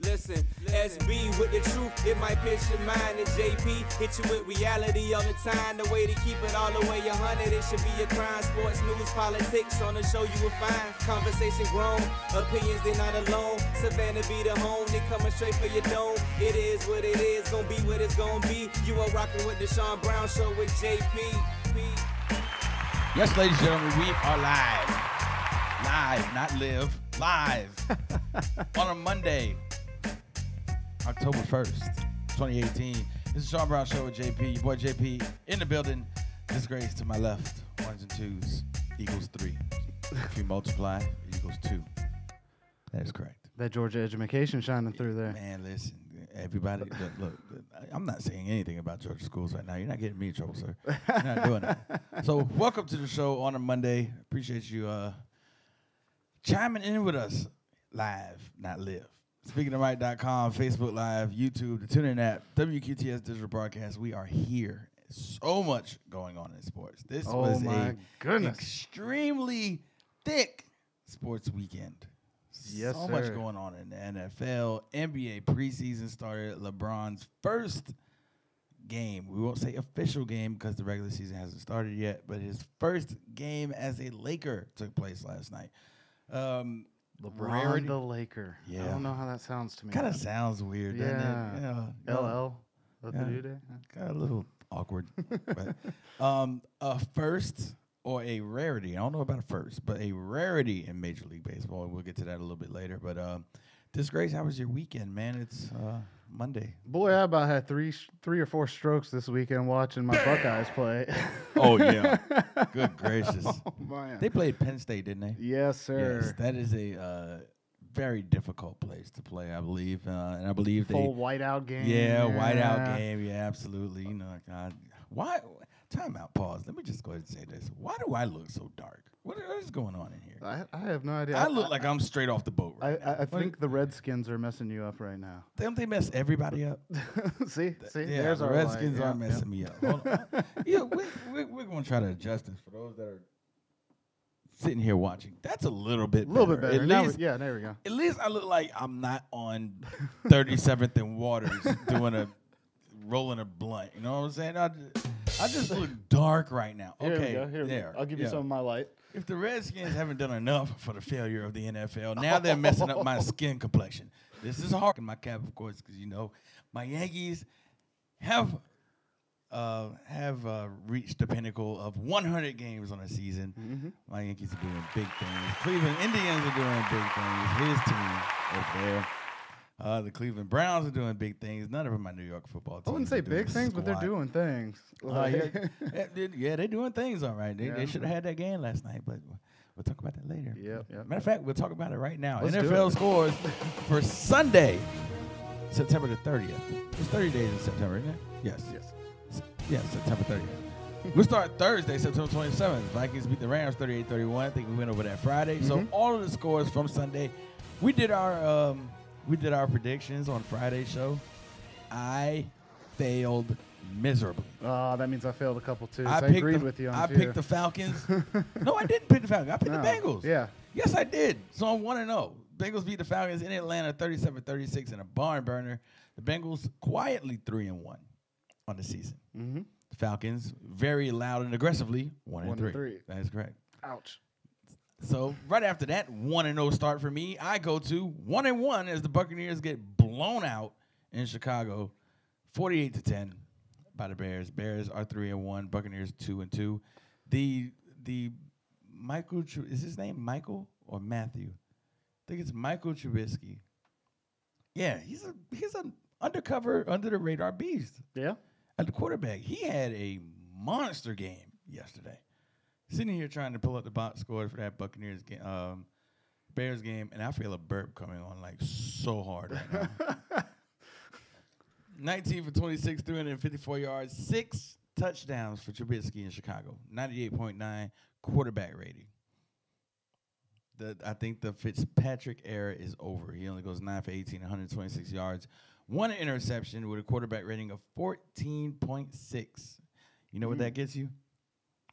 Listen, SB with the truth, it might pitch your mind. And JP hit you with reality all the time. The way to keep it all the way 100, it should be a crime. Sports, news, politics, on the show you will find. Conversation grown, opinions they not alone. Savannah be the home, they coming straight for your dome. It is what it is, gonna be what it's gonna be. You are rocking with the Sean Brown Show with JP. Yes, ladies and gentlemen, we are live. Live, not live. Live. On a Monday, October 1st, 2018. This is Sean Brown Show with JP. Your boy JP in the building. Disgrace to my left. Ones and twos equals 3. If you multiply, it equals 2. That is correct. That Georgia education shining through there. Man, listen, everybody, look, I'm not saying anything about Georgia schools right now. You're not getting me in trouble, sir. You're not doing it. So welcome to the show on a Monday. Appreciate you chiming in with us live, not live. SpeakingTheRight.com, Facebook Live, YouTube, the TuneIn app, WQTS Digital Broadcast. We are here. So much going on in sports. This was an extremely thick sports weekend. Yes, so sir. much going on in the NFL. NBA preseason started. LeBron's first game. We won't say official game because the regular season hasn't started yet, but his first game as a Laker took place last night. LeBron the Laker. Yeah. I don't know how that sounds to me. Kind of sounds weird, doesn't it? Yeah. LL. What the do Kind of a little awkward. But, a first or a rarity. I don't know about a first, but a rarity in Major League Baseball. And we'll get to that a little bit later. But Disgrace, how was your weekend, man? It's Monday. Boy, I about had three or four strokes this weekend watching my Buckeyes play. Oh, yeah. Good gracious. Oh, man. They played Penn State, didn't they? Yes, sir. Yes, that is a very difficult place to play, I believe. And I believe Full whiteout game. Yeah, whiteout game. Yeah, absolutely. You know, God. Why? Time out, pause. Let me just go ahead and say this. Why do I look so dark? What is going on in here? I have no idea. I look like I'm straight off the boat right now. I think the Redskins are messing you up right now. Don't they mess everybody up? See? Yeah, There's the our Redskins light. are messing me up. Hold on. Yeah, we're going to try to adjust this for those that are sitting here watching. That's a little bit better. A little bit better. At least, there we go. At least I look like I'm not on 37th and Waters rolling a blunt. You know what I'm saying? I just look dark right now. Okay, Here we go. I'll give you some of my light. If the Redskins haven't done enough for the failure of the NFL, now they're messing up my skin complexion. This is hard in my cap, of course, because, you know, my Yankees have reached the pinnacle of 100 games on a season. Mm-hmm. My Yankees are doing big things. Cleveland Indians are doing big things. His team over there. The Cleveland Browns are doing big things. None of them are New York football teams. I wouldn't say big things, but they're doing things. Yeah, they're doing things all right. They should have had that game last night, but we'll talk about that later. Yep. Matter of fact, we'll talk about it right now. Let's NFL scores for Sunday, September the 30th. It's 30 days in September, isn't it? Yes. Yes, September 30th. We'll start Thursday, September 27th. Vikings beat the Rams 38-31. I think we went over that Friday. Mm-hmm. So all of the scores from Sunday. We did our predictions on Friday's show. I failed miserably. Oh, that means I failed a couple too. I agreed with you on two. Picked the Falcons. No, I didn't pick the Falcons. I picked the Bengals. Yeah. Yes, I did. So I'm 1-0. Bengals beat the Falcons in Atlanta 37-36 in a barn burner. The Bengals quietly 3-1 on the season. Mm-hmm. The Falcons very loud and aggressively 1-3. That is correct. Ouch. So right after that 1-0 start for me, I go to 1-1 as the Buccaneers get blown out in Chicago, 48-10 by the Bears. Bears are 3-1. Buccaneers 2-2. The Michael, is his name Michael or Matthew? I think it's Michael Trubisky. Yeah, he's an undercover, under the radar beast. Yeah. At the quarterback, he had a monster game yesterday. Sitting here trying to pull up the box scores for that Buccaneers game, Bears game, and I feel a burp coming on like so hard right now. 19 for 26, 354 yards, 6 touchdowns for Trubisky in Chicago. 98.9 quarterback rating. I think the Fitzpatrick era is over. He only goes 9 for 18, 126 yards, 1 interception with a quarterback rating of 14.6. You know what that gets you?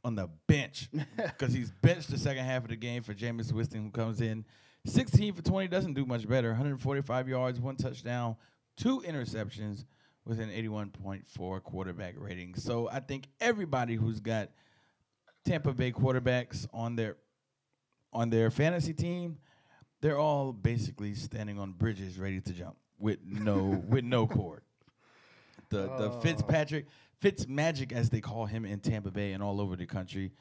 On the bench, because he's benched the second half of the game for Jameis Winston, who comes in 16 for 20 doesn't do much better. 145 yards, 1 touchdown, 2 interceptions with an 81.4 quarterback rating. So I think everybody who's got Tampa Bay quarterbacks on their fantasy team, they're all basically standing on bridges ready to jump with no cord. The Fitz magic, as they call him in Tampa Bay and all over the country,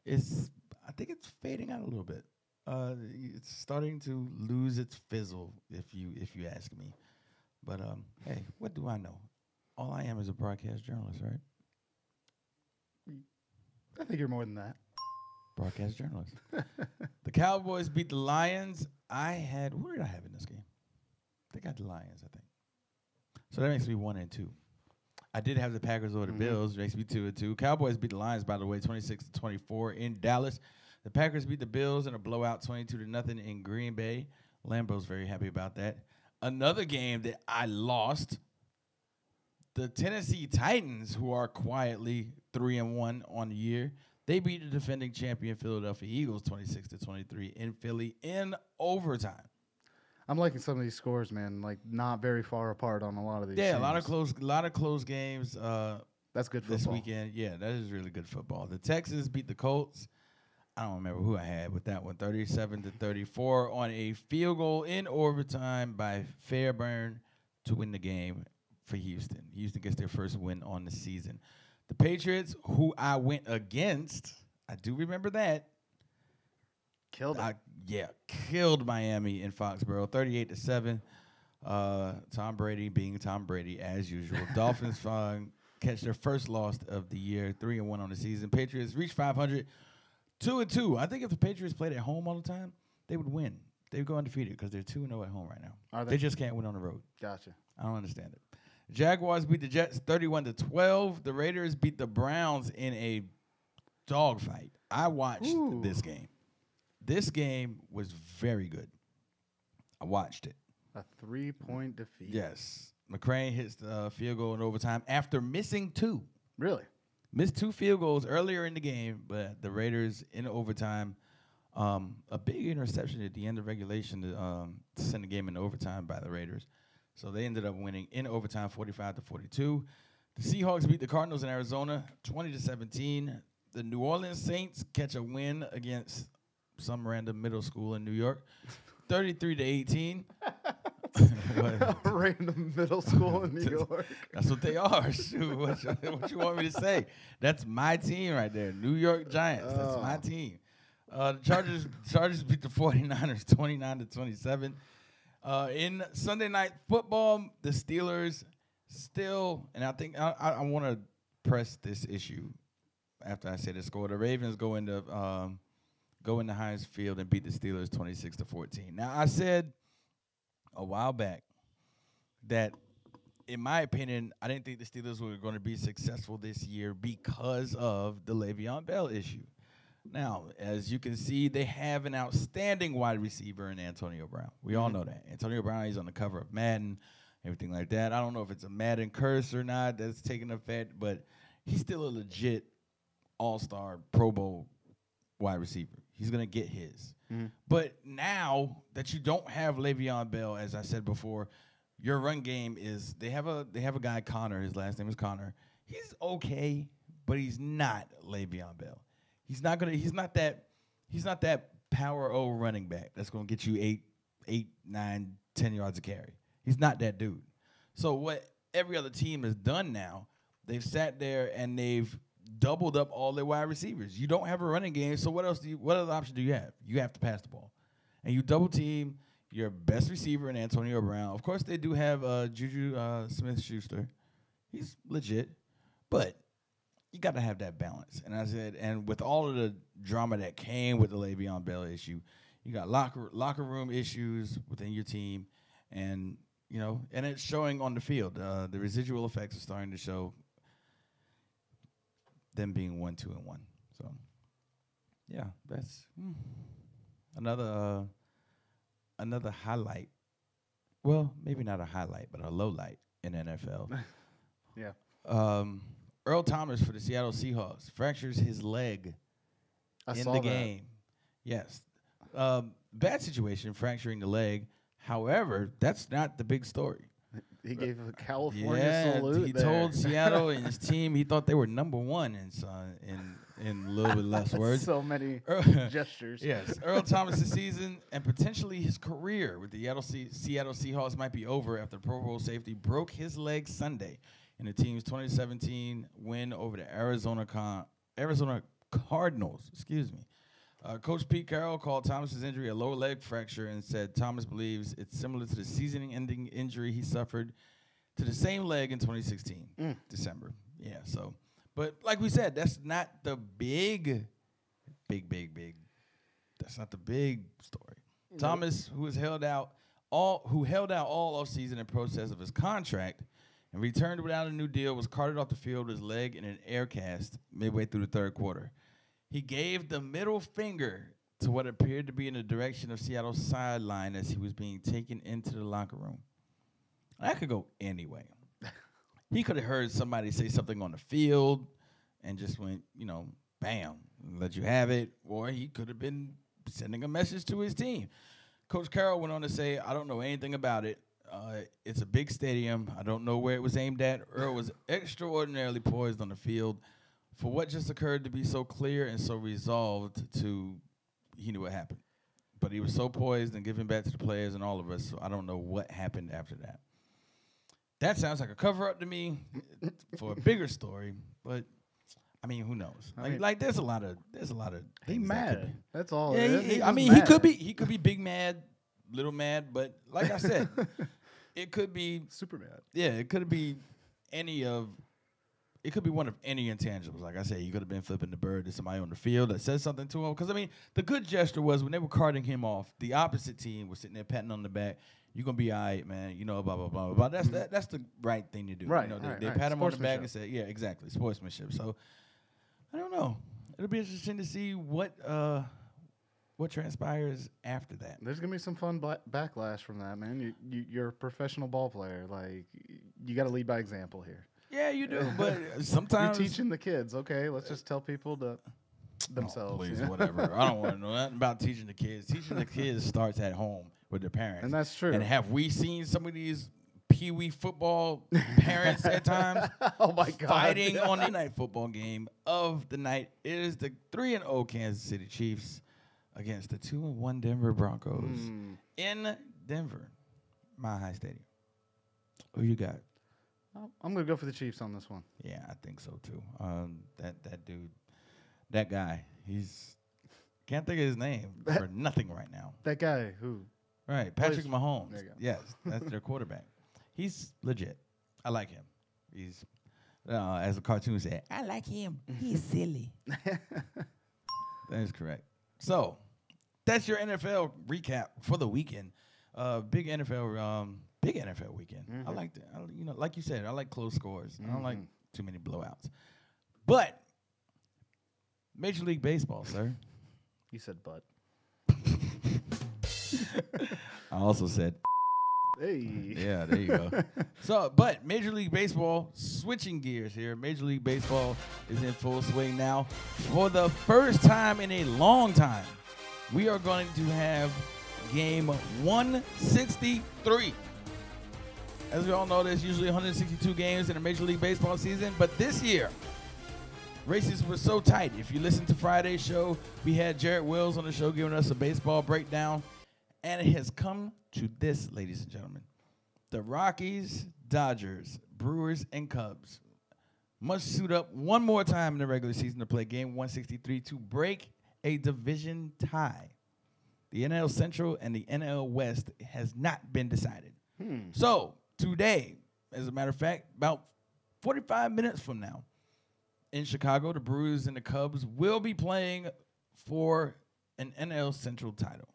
I think it's fading out a little bit. It's starting to lose its fizzle, if you ask me. But hey, what do I know? All I am is a broadcast journalist, right? I think you're more than that. Broadcast journalist. The Cowboys beat the Lions. Who did I have in this game? I think I had the Lions, I think. So that makes me 1-2. I did have the Packers over the Bills. Makes me 2-2. Cowboys beat the Lions, by the way, 26-24 in Dallas. The Packers beat the Bills in a blowout, 22-0 in Green Bay. Lambeau's very happy about that. Another game that I lost, the Tennessee Titans, who are quietly 3-1 on the year, they beat the defending champion Philadelphia Eagles 26-23 in Philly in overtime. I'm liking some of these scores, man. Like not very far apart on a lot of these. Yeah, teams. a lot of close games. That's good football this weekend. Yeah, that is really good football. The Texans beat the Colts. I don't remember who I had with that one. 37-34 on a field goal in overtime by Fairburn to win the game for Houston. Houston gets their first win on the season. The Patriots, who I went against, I do remember that. Killed it. Killed Miami in Foxborough, 38-7. Tom Brady being Tom Brady as usual. Dolphins catch their first loss of the year, 3-1 on the season. Patriots reach 500, 2-2. I think if the Patriots played at home all the time, they would win. They would go undefeated because they're 2-0 at home right now. Are they? They just can't win on the road. Gotcha. I don't understand it. Jaguars beat the Jets 31-12. The Raiders beat the Browns in a dogfight. I watched this game. This game was very good. I watched it. A 3-point defeat. Yes. McCrane hits the field goal in overtime after missing 2. Really? Missed 2 field goals earlier in the game, but the Raiders in overtime, a big interception at the end of regulation to send the game into overtime by the Raiders. So they ended up winning in overtime 45-42. The Seahawks beat the Cardinals in Arizona 20-17. The New Orleans Saints catch a win against some random middle school in New York 33-18. A random middle school in New York. That's what they are. Shoot, what you want me to say? That's my team right there. New York Giants. That's my team. The Chargers beat the 49ers 29-27. In Sunday Night Football, the Steelers still, and I think I want to press this issue after I say the score. The Ravens go into Heinz Field and beat the Steelers 26-14. Now, I said a while back that, in my opinion, I didn't think the Steelers were going to be successful this year because of the Le'Veon Bell issue. Now, as you can see, they have an outstanding wide receiver in Antonio Brown. We all know that. Antonio Brown, he's on the cover of Madden, everything like that. I don't know if it's a Madden curse or not that's taking effect, but he's still a legit all-star Pro Bowl wide receiver. He's going to get his. But now that you don't have Le'Veon Bell, as I said before, your run game is they have a guy, Connor. His last name is Connor. He's okay, but he's not Le'Veon Bell. He's not that power O running back that's gonna get you 8, 9, 10 yards of carry. He's not that dude. So what every other team has done now, they've sat there and they've doubled up all their wide receivers. You don't have a running game, so what other option do you have? You have to pass the ball. And you double team your best receiver in Antonio Brown. Of course, they do have Juju Smith-Schuster. He's legit, but you got to have that balance. And I said, and with all of the drama that came with the Le'Veon Bell issue, you got locker room issues within your team, and and it's showing on the field. The residual effects are starting to show. Them being 1-2-1. So, yeah, that's another highlight. Well, maybe not a highlight, but a low light in NFL. Yeah. Earl Thomas for the Seattle Seahawks fractures his leg in the game. Yes. bad situation, fracturing the leg. However, that's not the big story. He gave a California salute. He there. told Seattle and his team he thought they were number one in a little bit less words. So many gestures. Yes, Earl Thomas' season and potentially his career with the Seattle Seahawks might be over after Pro Bowl safety broke his leg Sunday in the team's 2017 win over the Arizona Cardinals. Excuse me. Coach Pete Carroll called Thomas's injury a lower leg fracture and said Thomas believes it's similar to the season-ending injury he suffered to the same leg in 2016, December. Yeah, so, but like we said, that's not the big. That's not the big story. No. Thomas, who held out all offseason in protest of his contract and returned without a new deal, was carted off the field with his leg in an air cast midway through the third quarter. He gave the middle finger to what appeared to be in the direction of Seattle's sideline as he was being taken into the locker room. That could go anyway. He could have heard somebody say something on the field and just went, bam, let you have it. Or he could have been sending a message to his team. Coach Carroll went on to say, I don't know anything about it. It's a big stadium. I don't know where it was aimed at. Earl was extraordinarily poised on the field. For what just occurred to be so clear and so resolved he knew what happened. But he was so poised and giving back to the players and all of us, so I don't know what happened after that. That sounds like a cover-up to me for a bigger story, but I mean, who knows? There's a lot of He things mad. That's all. Yeah, he could be big mad, little mad, but like I said, it could be super mad. Yeah, it could be it could be one of any intangibles. Like I said, he could have been flipping the bird to somebody on the field that said something to him. Because, the good gesture was when they were carting him off, the opposite team was sitting there patting on the back. You're going to be all right, man. Blah, blah, blah, blah. That's the right thing to do. Right. They pat him on the back and said, yeah, exactly, sportsmanship. So, I don't know. It'll be interesting to see what transpires after that. There's going to be some fun backlash from that, man. You're a professional ball player. Like, you got to lead by example here. Yeah, you do, but sometimes you're teaching the kids. Okay, let's just tell people themselves. Oh, please, whatever. I don't want to know nothing about teaching the kids. Teaching the kids starts at home with their parents, and that's true. And have we seen some of these peewee football parents at times? Oh my God! Fighting on the night football game of the night. It is the 3-0 Kansas City Chiefs against the 2-1 Denver Broncos in Denver, Mile High Stadium. Who you got? I'm going to go for the Chiefs on this one. Yeah, I think so, too. That dude, that guy, can't think of his name for nothing right now. That guy who? Right, Patrick Mahomes. There you go. Yes, that's their quarterback. He's legit. I like him. He's, as the cartoon said, I like him. He's silly. That is correct. So, that's your NFL recap for the weekend. Big NFL weekend. Mm-hmm. I like that. Like you said, I like close scores. I don't like too many blowouts. But Major League Baseball, sir. You said but. I also said. Hey. Yeah, there you go. But Major League Baseball, switching gears here. Major League Baseball is in full swing now. For the first time in a long time, we are going to have game 163. As we all know, there's usually 162 games in a Major League Baseball season, but this year, races were so tight. If you listen to Friday's show, we had Jarrett Wills on the show giving us a baseball breakdown, and it has come to this, ladies and gentlemen. The Rockies, Dodgers, Brewers, and Cubs must suit up one more time in the regular season to play game 163 to break a division tie. The NL Central and the NL West has not been decided. So, today, as a matter of fact, about 45 minutes from now, in Chicago, the Brewers and the Cubs will be playing for an NL Central title.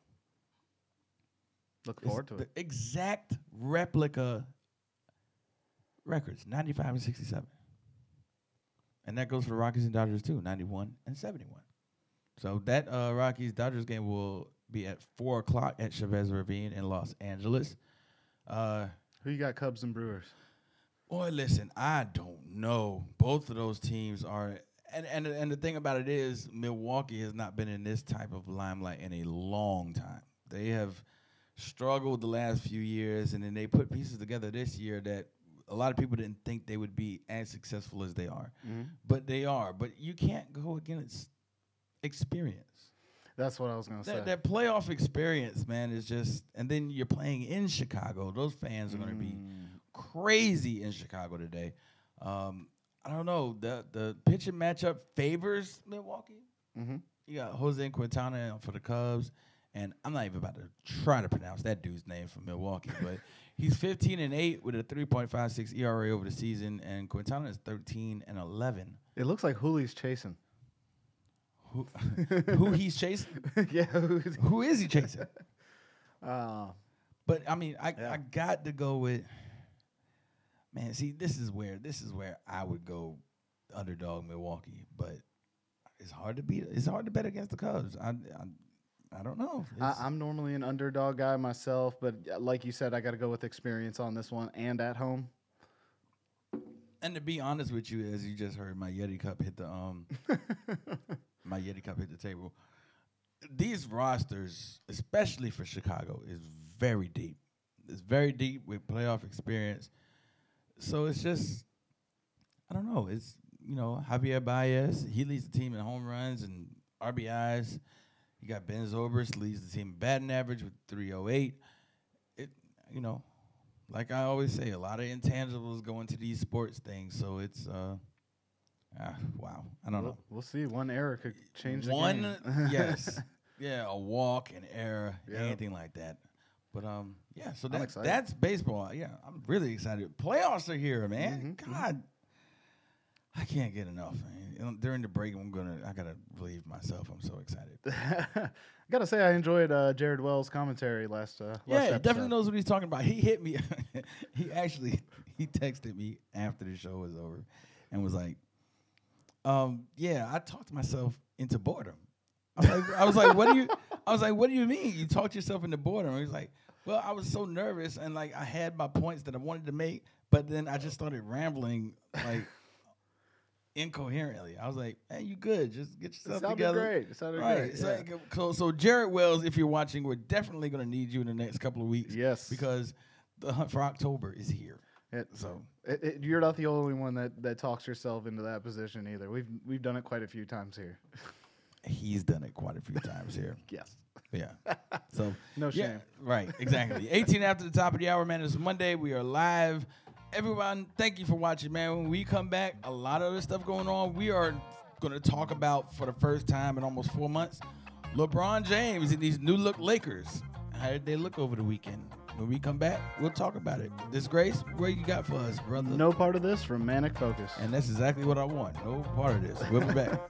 Look forward to it. The exact replica records, 95 and 67. And that goes for the Rockies and Dodgers, too, 91 and 71. So that Rockies-Dodgers game will be at 4 o'clock at Chavez Ravine in Los Angeles. Who you got, Cubs and Brewers? Boy, listen, I don't know. Both of those teams are, and the thing about it is, Milwaukee has not been in this type of limelight in a long time. They have struggled the last few years, and then they put pieces together this year that a lot of people didn't think they would be as successful as they are. But they are. But you can't go against experience. That's what I was going to say. That playoff experience, man, is just – and then you're playing in Chicago. Those fans are going to be crazy in Chicago today. I don't know. The pitching matchup favors Milwaukee. You got Jose Quintana for the Cubs. And I'm not even about to try to pronounce that dude's name from Milwaukee, but he's 15-8 with a 3.56 ERA over the season, and Quintana is 13-11. It looks like Julie's chasing. Who he's chasing? Yeah. Who is he chasing? But I mean, I got to go with. Man, see, this is where I would go underdog Milwaukee, but it's hard to beat. It's hard to bet against the Cubs. I don't know. I'm normally an underdog guy myself, but like you said, I got to go with experience on this one and at home. And to be honest with you, as you just heard, my Yeti cup hit the my Yeti cup hit the table. These rosters, especially for Chicago, is very deep. It's very deep with playoff experience. So it's just, I don't know. It's, Javier Baez, he leads the team in home runs and RBIs. You got Ben Zobrist, leads the team in batting average with 308. Like I always say, a lot of intangibles go into these sports things. So it's, wow. I don't know. We'll see. One error could change the game. Yes. Yeah, a walk, an error, anything like that. But, so that's baseball. Yeah, I'm really excited. Playoffs are here, man. God. I can't get enough, man. During the break, I gotta relieve myself. I'm so excited. I gotta say, I enjoyed Jared Wells' commentary last he episode. definitely knows what he's talking about. He hit me. he texted me after the show was over, and was like, I talked myself into boredom. I was like, what do you mean? You talked yourself into boredom? He was like, well, I was so nervous, and like I had my points that I wanted to make, but then I just started rambling like. Incoherently. I was like, hey, you good. Just get yourself together. It sounded great. Yeah. So Jared Wells, if you're watching, we're definitely going to need you in the next couple of weeks. Yes. Because the hunt for October is here. You're not the only one that talks yourself into that position either. We've done it quite a few times here. He's done it quite a few times here. Yes. Yeah. So no shame. Right. Exactly. 18 after the top of the hour, man. It's Monday. We are live. Everyone, thank you for watching, man. When we come back, a lot of other stuff going on. We are going to talk about, for the first time in almost 4 months, LeBron James and these new look Lakers. How did they look over the weekend? When we come back, we'll talk about it. Disgrace, what you got for us, brother? No part of this from Manic Focus. And that's exactly what I want. No part of this. We'll be back.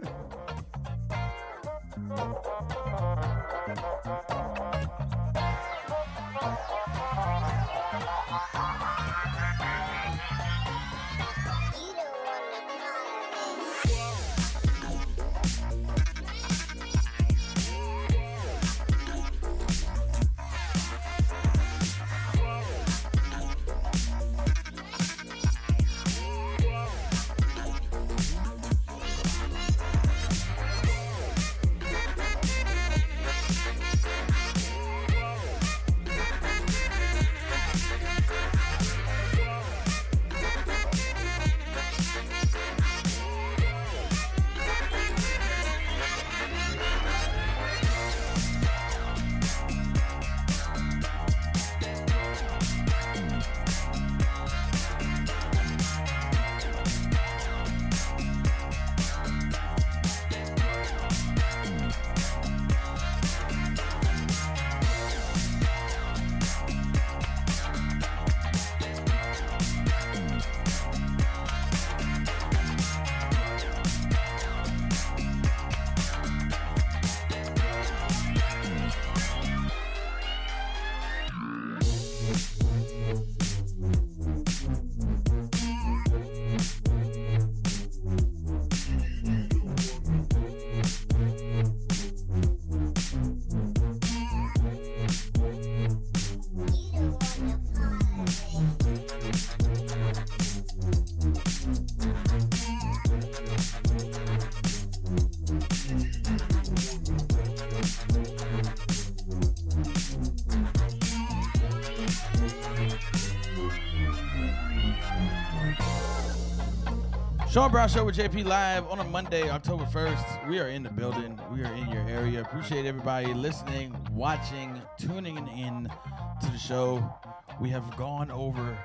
Sean Brown Show with JP live on a Monday, October 1st. We are in the building. We are in your area. Appreciate everybody listening, watching, tuning in to the show. We have gone over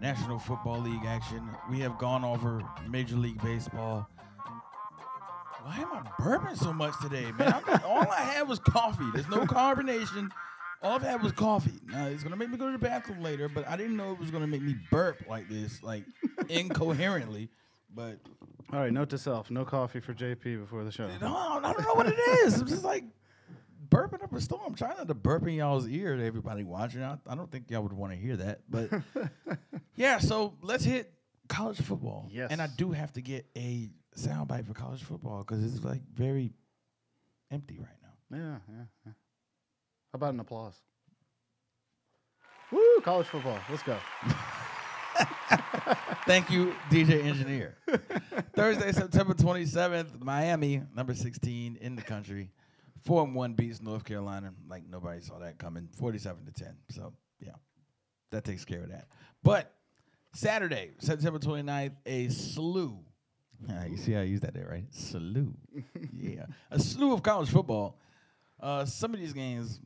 National Football League action. We have gone over Major League Baseball. Why am I burping so much today, man? All I had was coffee. There's no carbonation. All I've had was coffee. Now, it's going to make me go to the bathroom later, but I didn't know it was going to make me burp like this, like incoherently. But All right, note to self: no coffee for JP before the show. no, I don't know what it is. I'm just like burping up a storm. I'm trying not to burp in y'all's ear to everybody watching. I don't think y'all would want to hear that. But yeah, so let's hit college football. Yes. And I do have to get a soundbite for college football because it's like very empty right now. Yeah. How about an applause? Woo! College football. Let's go. Thank you, DJ Engineer. Thursday, September 27th, Miami, number 16 in the country. 4-1 beats North Carolina. Like nobody saw that coming. 47-10. So, yeah, that takes care of that. But Saturday, September 29th, a slew. You see how I use that there, right? Slew. Yeah. A slew of college football. Some of these games,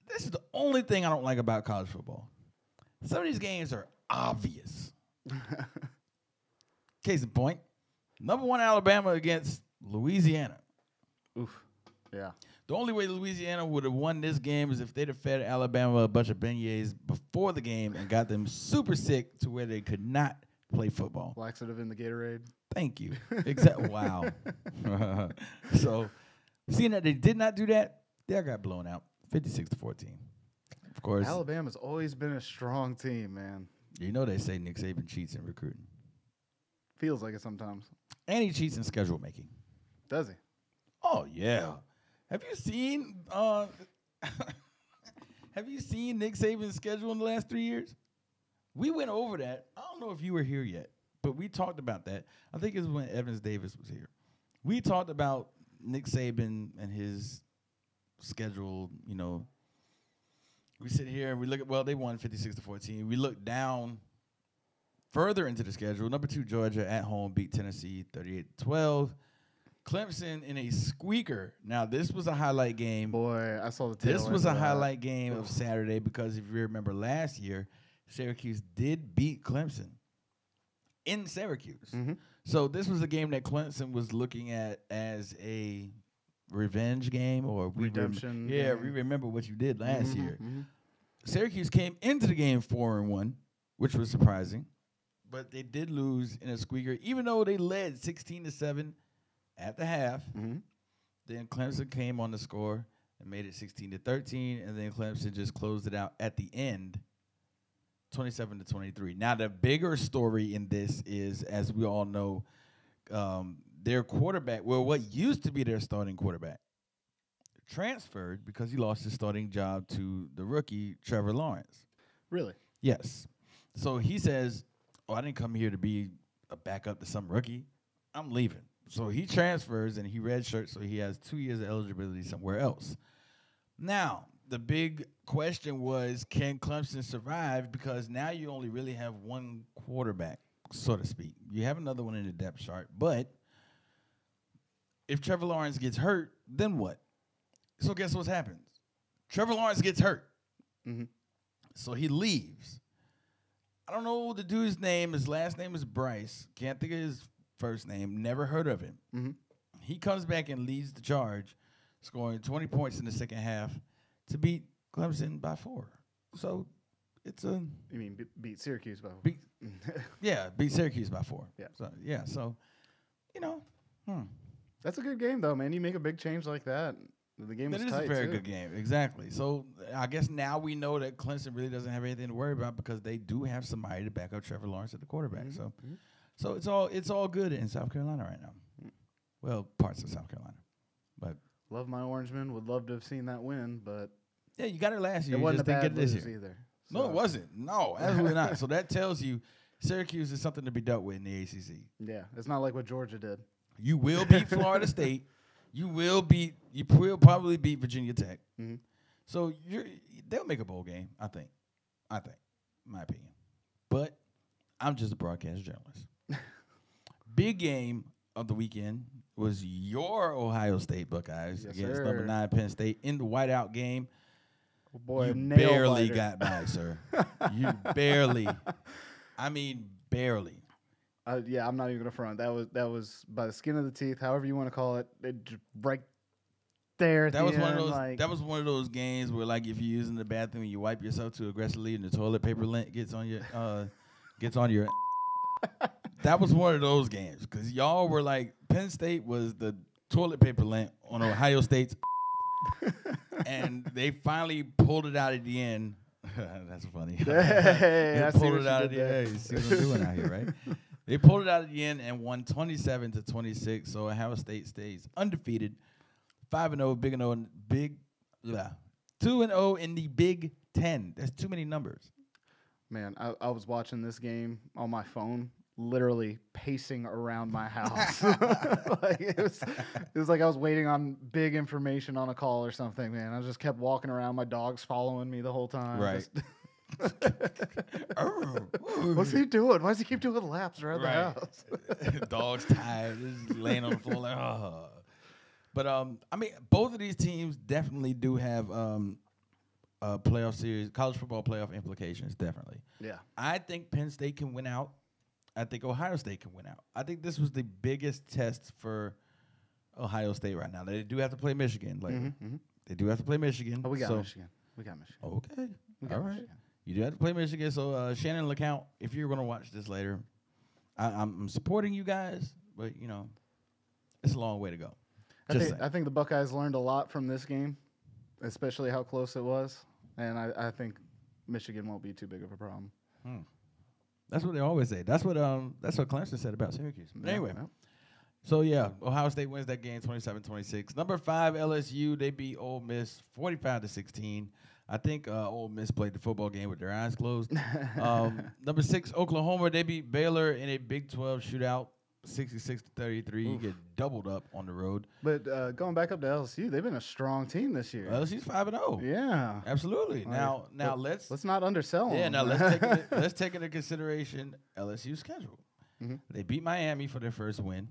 this is the only thing I don't like about college football. Some of these games are obvious. Case in point, number 1 Alabama against Louisiana. Oof. Yeah. The only way Louisiana would have won this game is if they'd have fed Alabama a bunch of beignets before the game and got them super sick to where they could not play football. Laxative in the Gatorade. Thank you. Wow. So, seeing that they did not do that, they got blown out, 56-14. Of course. Alabama's always been a strong team, man. You know they say Nick Saban cheats in recruiting. Feels like it sometimes. And he cheats in schedule making. Does he? Oh, yeah. Have you seen Nick Saban's schedule in the last 3 years? We went over that. I don't know if you were here yet, but we talked about that. I think it was when Evans Davis was here. We talked about Nick Saban and his schedule, you know. We sit here and we look at, well, they won 56-14. We look down further into the schedule. Number 2, Georgia at home beat Tennessee 38-12. Clemson in a squeaker. Now, this was a highlight game. Boy, I saw the tail This was a end of that. highlight game of Saturday because if you remember last year, Syracuse did beat Clemson in Syracuse. Mm-hmm. So this was a game that Clemson was looking at as a revenge game or redemption. We remember what you did last year. Mm-hmm. Syracuse came into the game 4-1, which was surprising, but they did lose in a squeaker, even though they led 16-7 at the half. Mm-hmm. Then Clemson came on the score and made it 16-13, and then Clemson just closed it out at the end, 27-23. Now the bigger story in this is, as we all know, their quarterback, well, what used to be their starting quarterback, transferred because he lost his starting job to the rookie, Trevor Lawrence. Really? Yes. So he says, I didn't come here to be a backup to some rookie. I'm leaving. So he transfers and he redshirts, so he has 2 years of eligibility somewhere else. Now, the big question was, can Clemson survive? Because now you only really have one quarterback, so to speak. You have another one in the depth chart, but if Trevor Lawrence gets hurt, then what? So guess what happens? Trevor Lawrence gets hurt. Mm-hmm. So he leaves. I don't know the dude's name. His last name is Bryce. Can't think of his first name. Never heard of him. Mm-hmm. He comes back and leads the charge, scoring 20 points in the second half to beat Clemson by 4. So it's a... You mean beat Syracuse by 4? Beat Syracuse by 4. Yeah. So, you know, That's a good game, though, man. You make a big change like that. The game was tight, That is a very too. good game. Exactly. So I guess now we know that Clemson really doesn't have anything to worry about because they do have somebody to back up Trevor Lawrence at the quarterback. Mm-hmm. So it's all good in South Carolina right now. Well, parts of South Carolina. But love my Orangemen. Would love to have seen that win, but yeah, you got it last year. it You wasn't just a didn't bad get it this lose year. either. No, So, it wasn't. No, absolutely not. So that tells you Syracuse is something to be dealt with in the ACC. Yeah, it's not like what Georgia did. You will beat Florida State. You will probably beat Virginia Tech. Mm-hmm. So they'll make a bowl game, I think, my opinion. But I'm just a broadcast journalist. big game of the weekend was your Ohio State Buckeyes Yes, against sir. number 9 Penn State in the whiteout game. Oh boy, You a nail barely biter. got by, sir. You barely. I mean, barely. Yeah, I'm not even gonna front. That was by the skin of the teeth, however you want to call it. Right there. At That the was one of end, those. like, That was one of those games where, like, if you're using the bathroom, you wipe yourself too aggressively, and the toilet paper lint gets on your. That was one of those games because y'all were like, Penn State was the toilet paper lint on Ohio State's, and they finally pulled it out at the end. That's funny. Hey, They I see pulled what it you out did at the there. end. You see what I'm doing out here, right? They pulled it out at the end and won 27-26. So Ohio State stays undefeated, 5-0, big and 0, big, 2-0 in the Big Ten. That's too many numbers. Man, I was watching this game on my phone, literally pacing around my house. Like it was like I was waiting on big information on a call or something, man. I just kept walking around. My dog's following me the whole time. Right. What's he doing? Why does he keep doing laps around the house? Dog's tired, just laying on the floor like, oh. But I mean, both of these teams definitely do have playoff series, college football playoff implications. Definitely. Yeah. I think Penn State can win out. I think Ohio State can win out. I think this was the biggest test for Ohio State right now. They do have to play Michigan. Like they do have to play Michigan. Oh, we got so Michigan. We got Michigan. Okay. We got All right. Michigan. You do have to play Michigan. So, Shannon LeCount, if you're going to watch this later, I'm supporting you guys, but, you know, it's a long way to go. I think the Buckeyes learned a lot from this game, especially how close it was. And I think Michigan won't be too big of a problem. That's what they always say. That's what Clemson said about Syracuse. But anyway, so, yeah, Ohio State wins that game 27-26. Number 5, LSU, they beat Ole Miss 45-16. I think Ole Miss played the football game with their eyes closed. Number 6, Oklahoma, they beat Baylor in a Big 12 shootout, 66-33. You get doubled up on the road. But going back up to LSU, they've been a strong team this year. LSU's 5-0. Yeah, Absolutely. Now let's not undersell them. Yeah, now let's take into consideration LSU's schedule. They beat Miami for their first win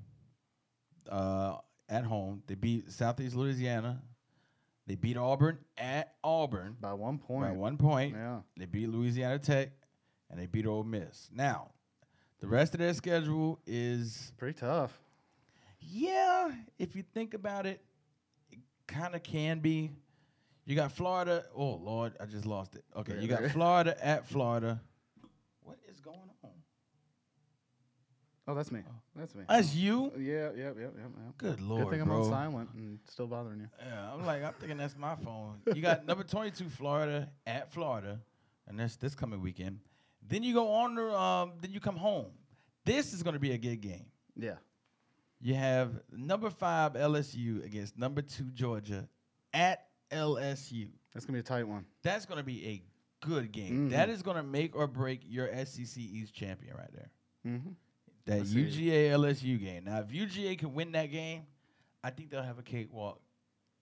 at home. They beat Southeast Louisiana. They beat Auburn at Auburn by 1 point. By 1 point. Yeah. They beat Louisiana Tech, and they beat Ole Miss. Now, the rest of their schedule is pretty tough. Yeah, if you think about it, it kind of can be. You got Florida. Oh, Lord, I just lost it. Okay, you got Florida at Florida. What is going on? Oh, that's me. That's me. That's you? Yeah. Good Lord, Good thing I'm bro. on silent and still bothering you. Yeah, I'm thinking that's my phone. You got number 22, Florida at Florida, and that's this coming weekend. Then you go on to, then you come home. This is going to be a good game. Yeah. You have number 5 LSU against number 2 Georgia at LSU. That's going to be a tight one. That's going to be a good game. That is going to make or break your SEC East champion right there. That UGA LSU game. Now, if UGA can win that game, I think they'll have a cakewalk,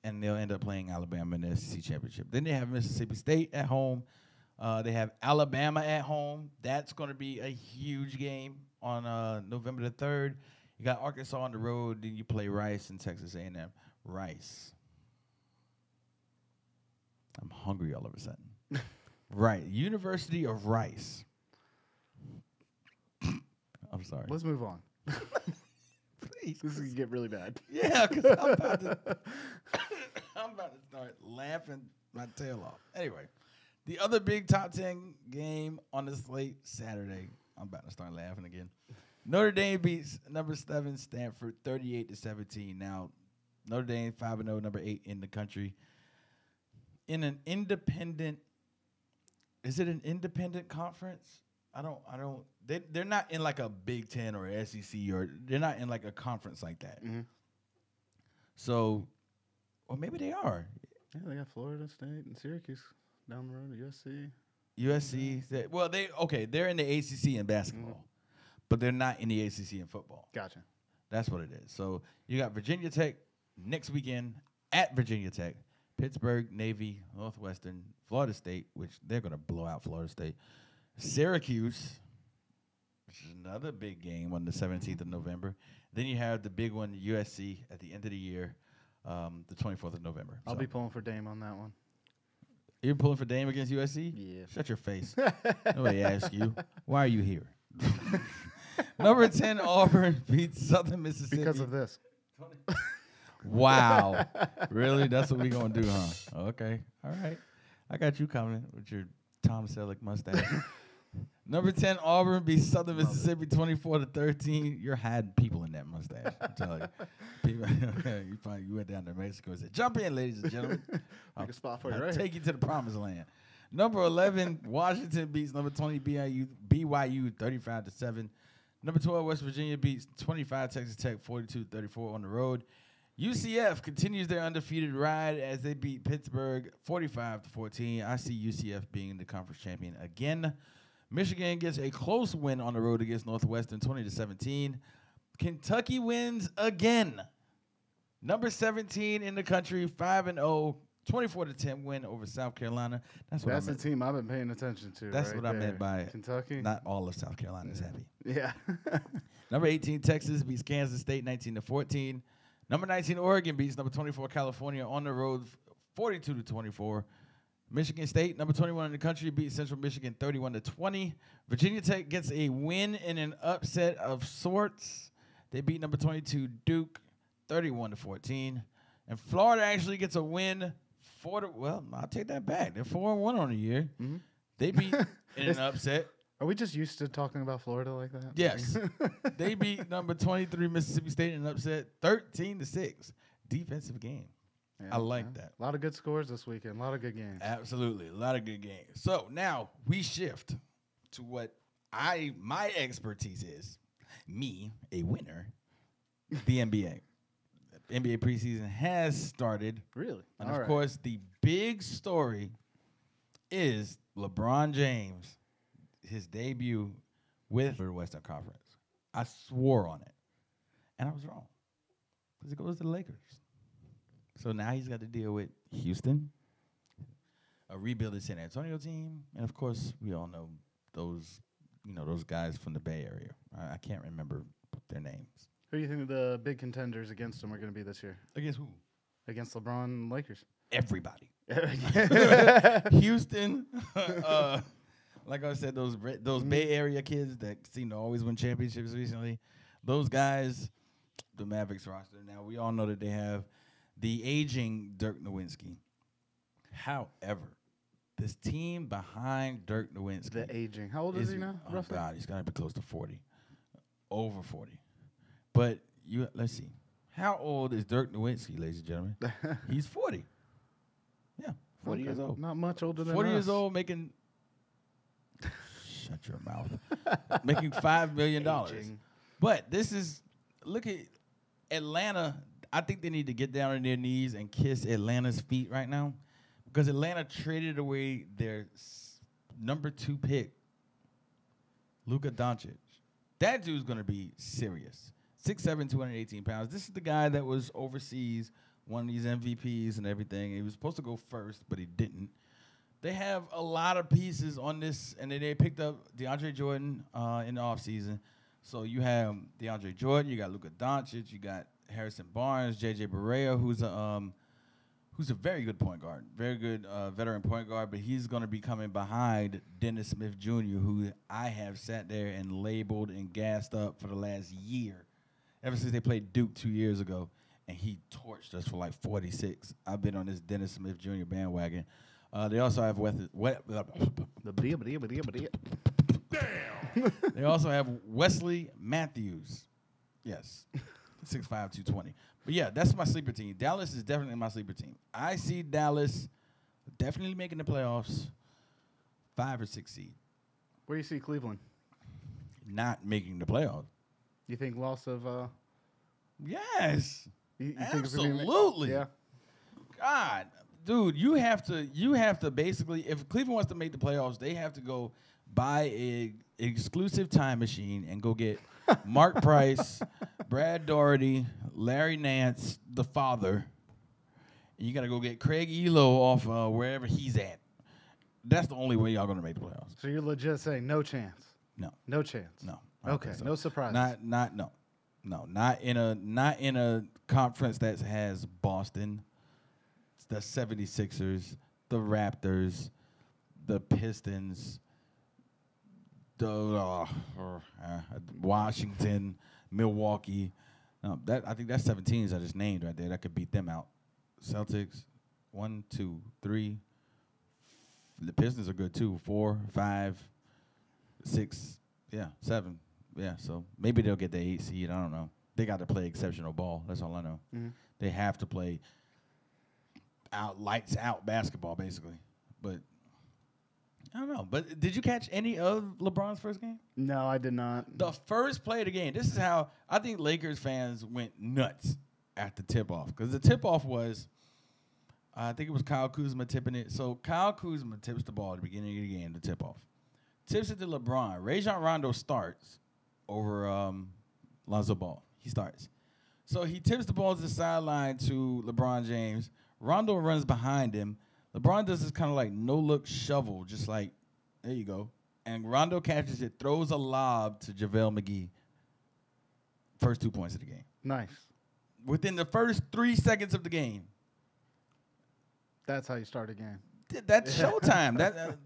and they'll end up playing Alabama in the SEC championship. Then they have Mississippi State at home. They have Alabama at home. That's going to be a huge game on November the 3rd. You got Arkansas on the road. Then you play Rice and Texas A&M. Rice. I'm hungry all of a sudden. Right. University of Rice. I'm sorry. Let's move on. Please. This is going to get really bad. Yeah, because I'm about to start laughing my tail off. Anyway, the other big top 10 game on the slate Saturday. I'm about to start laughing again. Notre Dame beats number 7 Stanford 38-17. Now, Notre Dame 5-0, number 8 in the country. In an independent, is it an independent conference? They're not in like a Big Ten or SEC, or they're not in like a conference like that. So, or maybe they are. Yeah, they got Florida State and Syracuse down the road, USC. USC, they're in the ACC in basketball, but they're not in the ACC in football. Gotcha. That's what it is. So you got Virginia Tech next weekend at Virginia Tech, Pittsburgh, Navy, Northwestern, Florida State, which they're going to blow out Florida State, Syracuse, which is another big game on the 17th of November. Then you have the big one, USC, at the end of the year, the 24th of November. I'll be pulling for Dame on that one. You're pulling for Dame against USC? Yeah. Shut your face. Nobody asked you. Why are you here? Number 10, Auburn beats Southern Mississippi. Because of this. Wow. Really? That's what we going to do, huh? Okay. All right. I got you coming with your Tom Selleck mustache. Number 10, Auburn beats Southern Mississippi 24-13. You're hiding people in that mustache. I'm telling you. People, you went down to Mexico and said, "Jump in, ladies and gentlemen. Make a spot for you, I'll right? take you to the promised land." Number 11, Washington beats number 20, BYU 35-7. Number 12, West Virginia beats 25, Texas Tech 42-34 on the road. UCF continues their undefeated ride as they beat Pittsburgh 45-14. I see UCF being the conference champion again. Michigan gets a close win on the road against Northwestern 20-17. Kentucky wins again. Number 17 in the country, 5-0, 24-10 win over South Carolina. That's the team I've been paying attention to. That's right what I there. meant by Kentucky. Not all of South Carolina is happy. Yeah. Number 18, Texas beats Kansas State 19-14. Number 19, Oregon beats number 24, California on the road 42-24. Michigan State, number 21 in the country, beats Central Michigan 31-20. Virginia Tech gets a win in an upset of sorts. They beat number 22, Duke 31-14. And Florida actually gets a win. I'll take that back. They're 4-1 on the year. Mm-hmm. They beat in an upset. Are we just used to talking about Florida like that? Yes. They beat number 23 Mississippi State in an upset 13-6. Defensive game. Yeah, I like that. A lot of good scores this weekend. A lot of good games. Absolutely. A lot of good games. So now we shift to what my expertise is. Me, a winner, the NBA. NBA preseason has started. Really? And of course, the big story is LeBron James. His debut with the Western Conference. I swore on it. And I was wrong. Because it goes to the Lakers. So now he's got to deal with Houston, a rebuilded San Antonio team, and of course, we all know those guys from the Bay Area. I can't remember their names. Who do you think the big contenders against them are going to be this year? Against who? Against LeBron and Lakers. Everybody. Houston, like I said, those Bay Area kids that seem to always win championships recently, those guys, the Mavericks roster. Now, we all know that they have the aging Dirk Nowitzki. However, this team behind Dirk Nowitzki. The aging. How old is he now, Oh, roughly? God, he's got to be close to 40. Over 40. But let's see. How old is Dirk Nowitzki, ladies and gentlemen? He's 40. Yeah, 40 years old. Not much older than 40 us. years old, making... Shut your mouth. Making $5 million. Aging. But this is... Look at Atlanta. I think they need to get down on their knees and kiss Atlanta's feet right now. Because Atlanta traded away their number 2 pick, Luka Doncic. That dude's going to be serious. 6'7", 218 pounds. This is the guy that was overseas, won these MVPs and everything. He was supposed to go first, but he didn't. They have a lot of pieces on this, and then they picked up DeAndre Jordan in the offseason. So you have DeAndre Jordan, you got Luka Doncic, you got Harrison Barnes, J.J. Barea, who's a very good point guard, very good veteran point guard, but he's going to be coming behind Dennis Smith Jr., who I have sat there and labeled and gassed up for the last year, ever since they played Duke 2 years ago, and he torched us for like 46. I've been on this Dennis Smith Jr. bandwagon. They also have They also have Wesley Matthews. Yes. 6'5", 220. But, yeah, that's my sleeper team. Dallas is definitely my sleeper team. I see Dallas definitely making the playoffs, 5 or 6 seed. Where do you see Cleveland? Not making the playoffs. You think loss of Yes. you think it's gonna be Absolutely. yeah. God, dude, you have to basically, if Cleveland wants to make the playoffs, they have to go buy a exclusive time machine and go get Mark Price, Brad Daugherty, Larry Nance, the father. And you got to go get Craig Elo off wherever he's at. That's the only way y'all going to make the playoffs. So you're legit saying no chance. No. No chance. No. Okay, so. no surprise. Not in a conference that has Boston, the 76ers, the Raptors, the Pistons, the Washington, Milwaukee. I think that's 7 teams I just named right there that could beat them out. Celtics, 1, 2, 3. The Pistons are good too. 4, 5, 6, 7. Yeah, so maybe they'll get the 8 seed. I don't know. They got to play exceptional ball. That's all I know. Mm-hmm. They have to play lights out basketball, basically. But I don't know. But did you catch any of LeBron's first game? No, I did not. The first play of the game. This is how I think Lakers fans went nuts at the tip-off. Because the tip-off was, I think it was Kyle Kuzma tipping it. So Kyle Kuzma tips the ball at the beginning of the game, the tip-off. Tips it to LeBron. Rajon Rondo starts over Lonzo Ball. He starts. So he tips the ball to the sideline to LeBron James. Rondo runs behind him. LeBron does this kind of like no-look shovel, just like, there you go. And Rondo catches it, throws a lob to JaVale McGee. First 2 points of the game. Nice. Within the first 3 seconds of the game. That's how you start a game. That's showtime.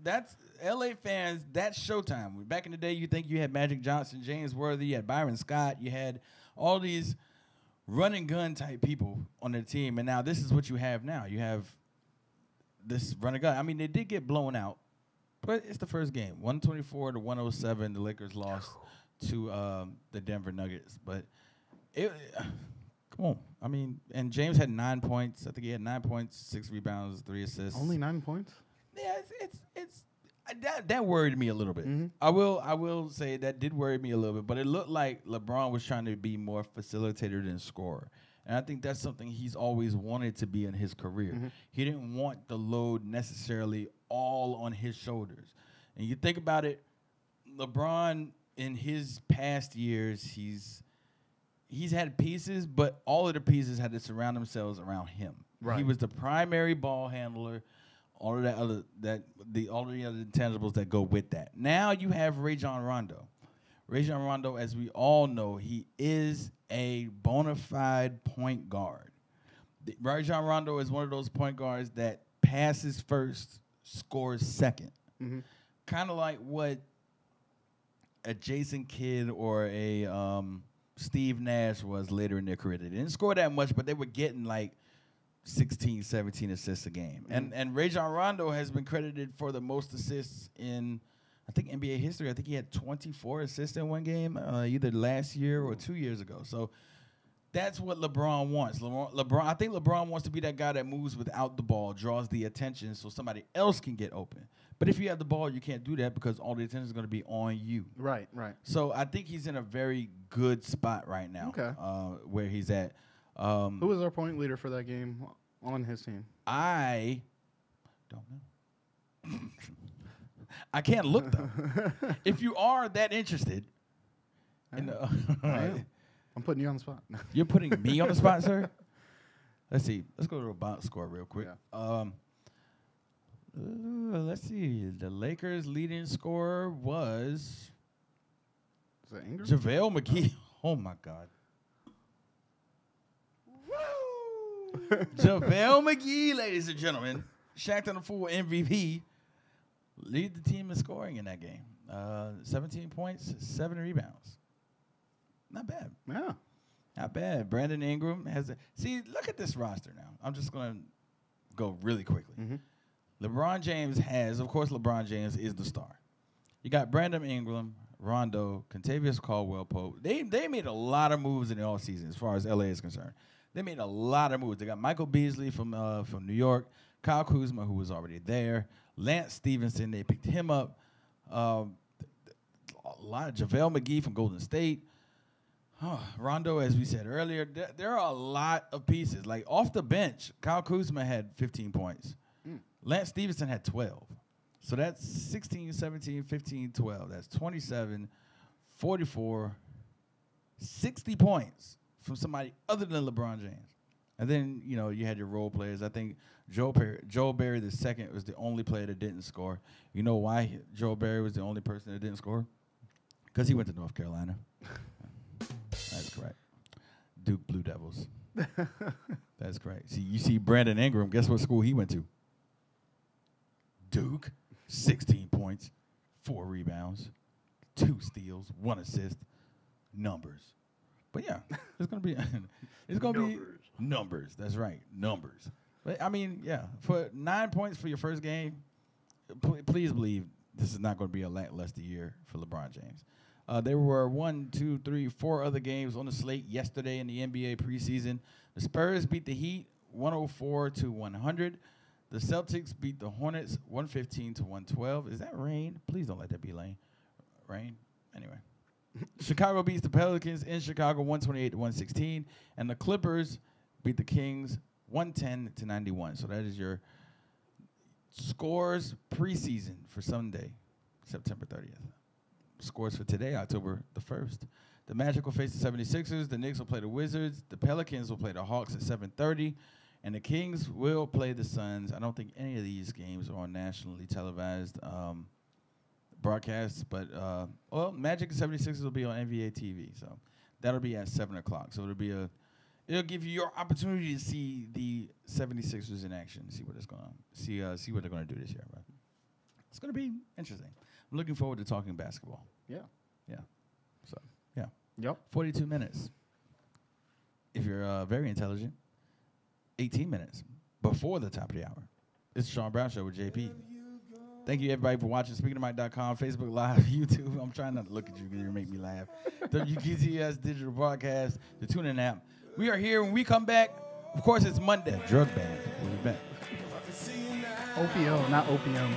That's LA fans. That's showtime. Back in the day, you think you had Magic Johnson, James Worthy, you had Byron Scott, you had all these run and gun type people on the team, and now this is what you have now. You have this run and gun. I mean, they did get blown out, but it's the first game, 124 to 107. The Lakers lost to the Denver Nuggets, but come on. I mean, and James had 9 points. I think he had 9 points, 6 rebounds, 3 assists. Only 9 points? Yeah, it's that worried me a little bit. Mm-hmm. I will say that did worry me a little bit, but it looked like LeBron was trying to be more facilitator than scorer. And I think that's something he's always wanted to be in his career. Mm-hmm. He didn't want the load necessarily all on his shoulders. And you think about it, LeBron in his past years, he's had pieces, but all of the pieces had to surround themselves around him. Right. He was the primary ball handler. All of the other intangibles that go with that. Now you have Rajon Rondo. Rajon Rondo, as we all know, he is a bona fide point guard. Rajon Rondo is one of those point guards that passes first, scores second. Mm-hmm. Kind of like what a Jason Kidd or a Steve Nash was later in their career. They didn't score that much, but they were getting like 16, 17 assists a game. Mm-hmm. And Rajon Rondo has been credited for the most assists in, I think, NBA history. I think he had 24 assists in one game, either last year or 2 years ago. So that's what LeBron wants. I think LeBron wants to be that guy that moves without the ball, draws the attention so somebody else can get open. But if you have the ball, you can't do that because all the attention is going to be on you. Right. So I think he's in a very good spot right now. Okay. Where he's at. Who was our point leader for that game on his team? I don't know. I can't look, though. If you are that interested. I'm putting you on the spot. You're putting me on the spot, sir? Let's see. Let's go to a box score real quick. Yeah. Let's see. The Lakers' leading scorer was... Is that Ingram? JaVale McGee. Oh, my God. JaVale McGee, ladies and gentlemen, Shaqtin' a Fool MVP, lead the team in scoring in that game. 17 points, 7 rebounds. Not bad. Yeah. Not bad. Brandon Ingram has see, look at this roster now. I'm just going to go really quickly. Mm-hmm. LeBron James is the star. You got Brandon Ingram, Rondo, Kentavious Caldwell-Pope. They made a lot of moves in the offseason as far as LA is concerned. They made a lot of moves. They got Michael Beasley from New York, Kyle Kuzma, who was already there, Lance Stevenson, they picked him up, a lot of JaVale McGee from Golden State, Rondo, as we said earlier. There are a lot of pieces. Like off the bench, Kyle Kuzma had 15 points. Lance Stevenson had 12. So that's 16, 17, 15, 12. That's 27, 44, 60 points from somebody other than LeBron James. And then, you had your role players. I think Joel Berry II was the only player that didn't score. You know why Joel Berry was the only person that didn't score? Because he went to North Carolina. That's correct. Duke Blue Devils. That's correct. See, you see Brandon Ingram. Guess what school he went to? Duke. 16 points, 4 rebounds, 2 steals, 1 assist. Numbers. But yeah, it's gonna be numbers. That's right, numbers. But I mean, yeah, for 9 points for your first game, please believe this is not going to be a lackluster year for LeBron James. There were 4 other games on the slate yesterday in the NBA preseason. The Spurs beat the Heat 104-100. The Celtics beat the Hornets 115-112. Is that rain? Please don't let that be rain. Anyway. Chicago beats the Pelicans in Chicago 128-116. And the Clippers beat the Kings 110-91. So that is your scores preseason for Sunday, September 30th. Scores for today, October the 1st. The Magic will face the 76ers. The Knicks will play the Wizards. The Pelicans will play the Hawks at 7:30. And the Kings will play the Suns. I don't think any of these games are on nationally televised broadcasts, but Magic and 76ers will be on NBA TV. So that'll be at 7 o'clock. So it'll give you your opportunity to see the 76ers in action, see what they're going to do this year. Right? It's going to be interesting. I'm looking forward to talking basketball. Yeah. So, yeah. Yep. 42 minutes. If you're very intelligent, 18 minutes before the top of the hour. It's the Sean Brown Show with JP. Thank you, everybody, for watching. SpeakingTheMic.com, Facebook Live, YouTube. I'm trying not to look at you because you make me laugh. WQTS Digital Broadcast, the TuneIn app. We are here. When we come back, of course, it's Monday. Drug Band. We'll be back. OPO, not opium.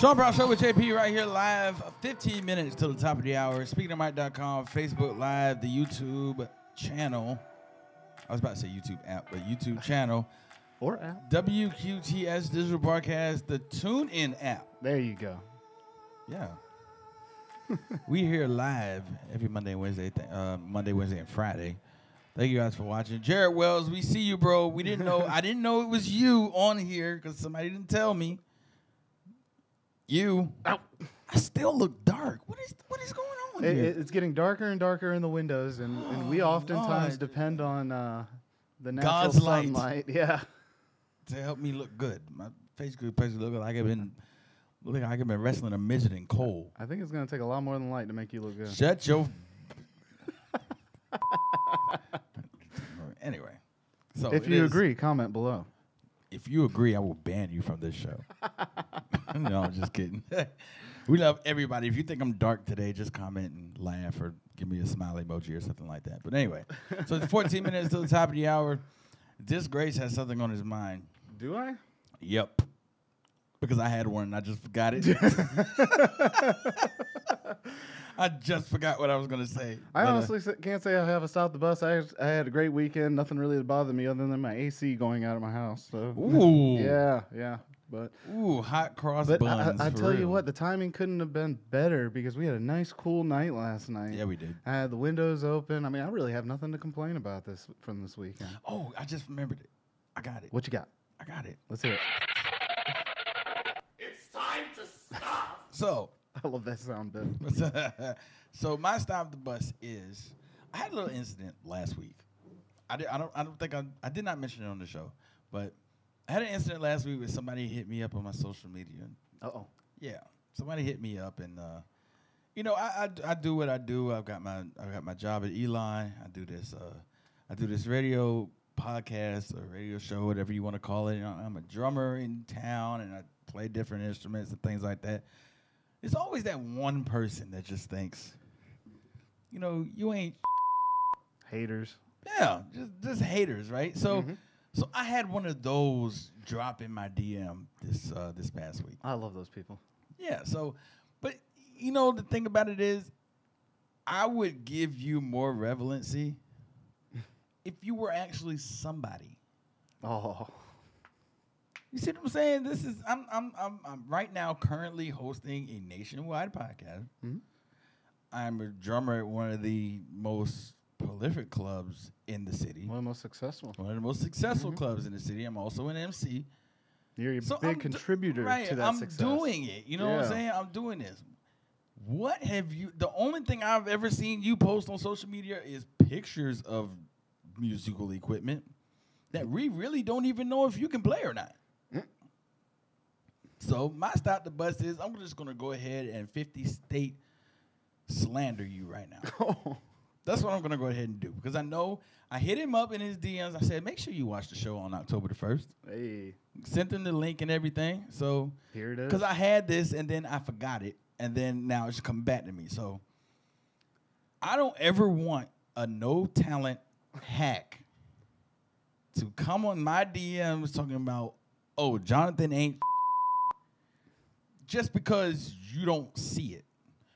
Sean Brown Show with JP right here live, 15 minutes till the top of the hour. SpeakingTheMic.com, Facebook Live, the YouTube channel. I was about to say YouTube app, but YouTube channel. Or app. WQTS Digital Broadcast, the TuneIn app. There you go. Yeah. We here live every Monday, Wednesday, Wednesday, and Friday. Thank you guys for watching. Jared Wells, we see you, bro. We didn't know. I didn't know it was you on here because somebody didn't tell me. You. Ow. I still look dark. What is going on here? It's getting darker and darker in the windows, and we oftentimes depend on the natural God's sunlight. Light. Yeah. To help me look good. My face could look like I've been wrestling a midget in coal. I think it's going to take a lot more than light to make you look good. Shut your... Anyway. So if you agree, comment below. If you agree, I will ban you from this show. No, I'm just kidding. We love everybody. If you think I'm dark today, just comment and laugh or give me a smile emoji or something like that. But anyway, so it's 14 minutes to the top of the hour. Disgrace has something on his mind. Do I? Yep. Because I had one and I just forgot it. I just forgot what I was going to say. I honestly can't say I haven't stopped the bus. I had a great weekend. Nothing really bothered me other than my AC going out of my house. So ooh. Yeah. But hot cross but buns. I for tell you real. what, the timing couldn't have been better because we had a nice cool night last night. Yeah, we did. I had the windows open. I mean, I really have nothing to complain about from this weekend. Oh, I just remembered it. I got it. What you got? I got it. Let's hear it. It's time to stop. So, I love that sound bit. so my stop the bus is I had a little incident last week. I did not mention it on the show, but I had an incident last week where somebody hit me up on my social media. Uh-oh. Yeah, somebody hit me up, and I do what I do. I've got my job at Eli. I do this radio podcast or radio show, whatever you want to call it. You know, I'm a drummer in town, and I play different instruments and things like that. There's always that one person that just thinks, you ain't Haters. yeah, just haters, right? So. So I had one of those drop in my DM this past week. I love those people. Yeah. So, but the thing about it is, I would give you more relevancy if you were actually somebody. Oh. You see what I'm saying? I'm right now currently hosting a nationwide podcast. Mm-hmm. I'm a drummer at one of the most prolific clubs in the city. One of the most successful. One of the most successful clubs in the city. I'm also an MC. You're a big contributor to that success. I'm doing it. You know what I'm saying? I'm doing this. What have you... The only thing I've ever seen you post on social media is pictures of musical equipment that we really don't even know if you can play or not. So my stop the bus is I'm just going to go ahead and 50 state slander you right now. That's what I'm going to go ahead and do because I know I hit him up in his DMs. I said, make sure you watch the show on October the 1st. Hey. Sent him the link and everything. So here it is. Because I had this and then I forgot it. And then now it's coming back to me. So I don't ever want a no-talent hack to come on my DMs talking about, oh, Jonathan ain't just because you don't see it.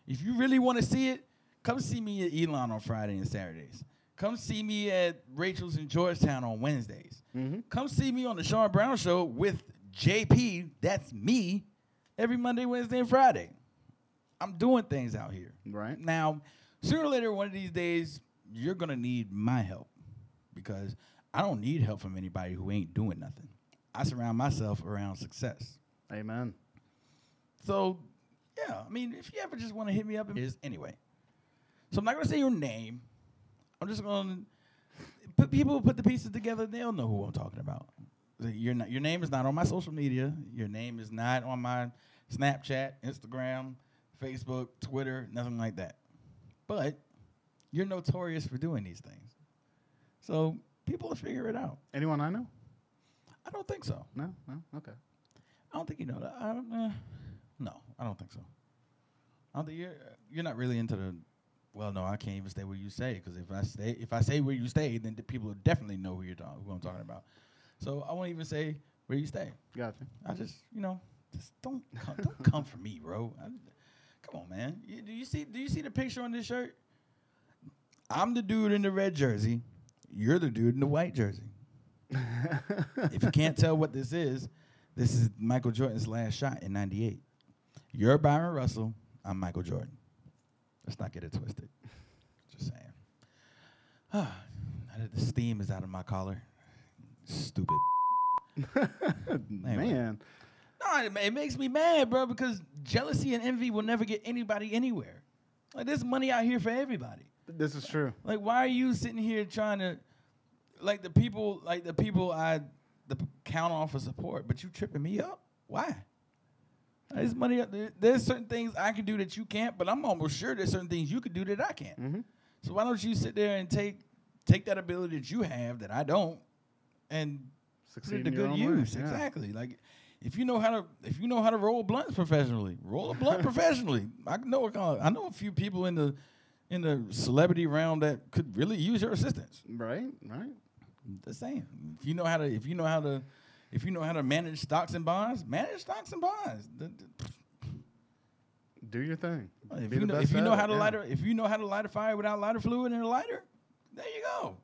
If you really want to see it, come see me at Elon on Friday and Saturdays. Come see me at Rachel's in Georgetown on Wednesdays. Mm-hmm. Come see me on the Sean Brown Show with JP, that's me, every Monday, Wednesday, and Friday. I'm doing things out here. Right. Now, sooner or later, one of these days, you're going to need my help because I don't need help from anybody who ain't doing nothing. I surround myself around success. Amen. So, yeah, I mean, if you ever just want to hit me up, anyway. So I'm not going to say your name. I'm just going to put the pieces together. They'll know who I'm talking about. Your name is not on my social media. Your name is not on my Snapchat, Instagram, Facebook, Twitter, nothing like that. But you're notorious for doing these things. So people will figure it out. Anyone I know? I don't think so. No? Okay. I don't think you know that. No, I don't think so. I don't think you're not really into the... Well, no, I can't even stay where you stay because if I say where you stay, then the people will definitely know who I'm talking about. So I won't even say where you stay. Gotcha. I just don't come for me, bro. Come on, man. Do you see the picture on this shirt? I'm the dude in the red jersey. You're the dude in the white jersey. If you can't tell what this is Michael Jordan's last shot in '98. You're Byron Russell. I'm Michael Jordan. Let's not get it twisted. Just saying. The steam is out of my collar. Stupid. Anyway. Man. No, it makes me mad, bro, because jealousy and envy will never get anybody anywhere. Like, there's money out here for everybody. This is true. Like, why are you sitting here trying to, the people I count on for support, but you tripping me up? Why? There's money up there. There's certain things I can do that you can't, but I'm almost sure there's certain things you can do that I can't. Mm-hmm. So why don't you sit there and take that ability that you have that I don't and succeed put it to good use? Yeah. Exactly. Like if you know how to roll blunts professionally, roll a blunt professionally. I know a few people in the celebrity realm that could really use your assistance. Right. Just saying. If you know how If you know how to manage stocks and bonds, manage stocks and bonds. Do your thing. If Be you the know, best if you at know it, how to yeah. light a fire without lighter fluid in a lighter, there you go.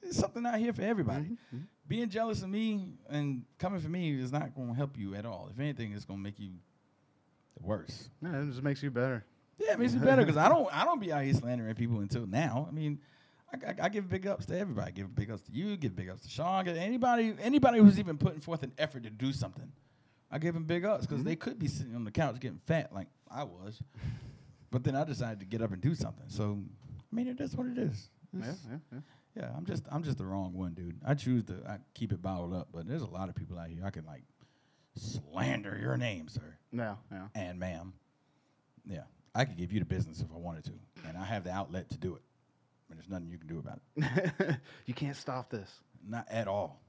There's something out here for everybody. Mm-hmm. Being jealous of me and coming for me is not going to help you at all. If anything, it's going to make you worse. Yeah, it just makes you better. Yeah, it makes me better because I don't be out here slandering people until now. I mean, I give big ups to everybody. Give big ups to you. Give big ups to Sean. Give anybody who's even putting forth an effort to do something. I give them big ups because they could be sitting on the couch getting fat like I was, but then I decided to get up and do something. So, I mean, that's what it is. Yeah, I'm just the wrong one, dude. I keep it bottled up, but there's a lot of people out here I can like slander your name, sir. Yeah. And ma'am. Yeah, I could give you the business if I wanted to, and I have the outlet to do it. But there's nothing you can do about it. You can't stop this. Not at all.